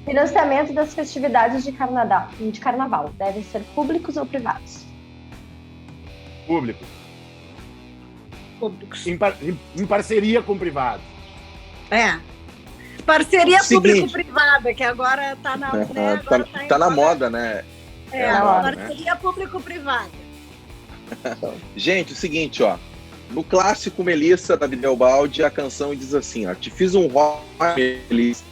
Financiamento das festividades de carnaval devem ser públicos ou privados? Público. Públicos. Em parceria com privado. Parceria Seguinte. público-privada, que agora tá na, né, agora Tá na em moda, né? É, moda, né? parceria público-privada. Gente, o seguinte, ó. No clássico Melissa, da Videobaldi, a canção diz assim, ó. Te fiz um rock, Melissa.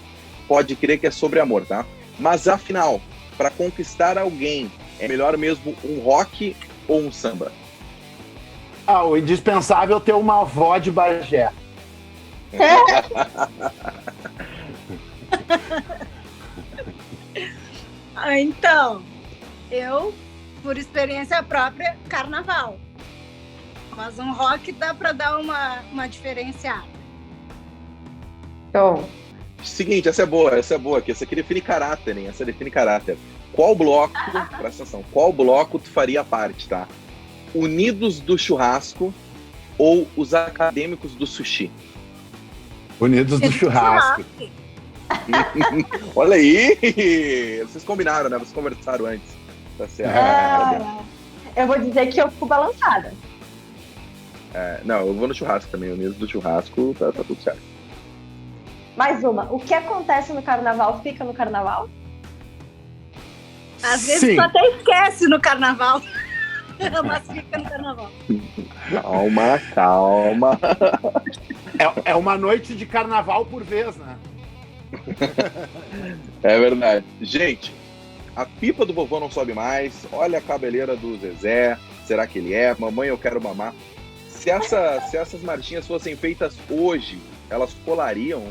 Pode crer que é sobre amor, tá? Mas afinal, para conquistar alguém, é melhor mesmo um rock ou um samba? O indispensável é ter uma avó de Bagé. Então, eu, por experiência própria, carnaval. Mas um rock dá para dar uma diferenciada. Então, Seguinte, essa é boa aqui. Essa aqui define caráter, hein? Essa define caráter. Qual bloco, presta atenção, qual bloco tu faria parte, tá? Unidos do churrasco ou os acadêmicos do sushi? Unidos do churrasco. Olha aí! Vocês combinaram, né? Vocês conversaram antes. Tá certo. eu vou dizer que eu fico balançada. Não, eu vou no churrasco também. Unidos do churrasco, tá tudo certo. Mais uma. O que acontece no carnaval fica no carnaval? Às vezes Sim. tu até esquece no carnaval. Mas fica no carnaval. Calma. É uma noite de carnaval por vez, né? É verdade. Gente, a pipa do vovô não sobe mais. Olha a cabeleira do Zezé. Será que ele é? Mamãe, eu quero mamar. Se essas marchinhas fossem feitas hoje, elas colariam?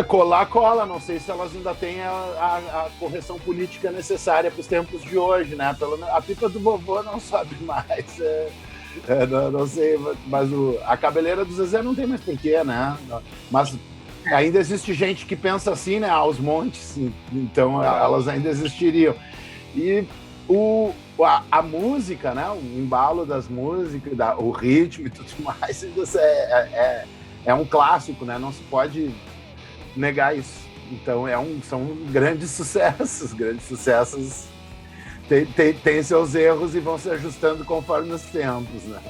Cola. Não sei se elas ainda têm a correção política necessária para os tempos de hoje, né? A pipa do vovô não sobe mais. Não sei, mas a cabeleira do Zezé não tem mais porquê, né? Mas ainda existe gente que pensa assim, né? Aos montes, então elas ainda existiriam. E a música, né? O embalo das músicas, o ritmo e tudo mais, isso é um clássico, né? Não se pode negar isso. Então são grandes sucessos. Grandes sucessos tem seus erros e vão se ajustando conforme os tempos, né?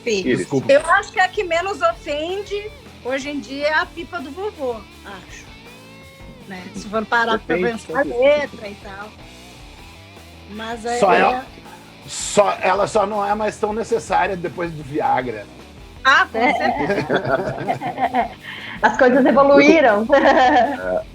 Sim. Desculpa. Eu acho que a que menos ofende hoje em dia é a pipa do vovô, acho. Né? Se for parar para pensar a letra e tal. Mas ela só não é mais tão necessária depois do Viagra. Com certeza. As coisas evoluíram.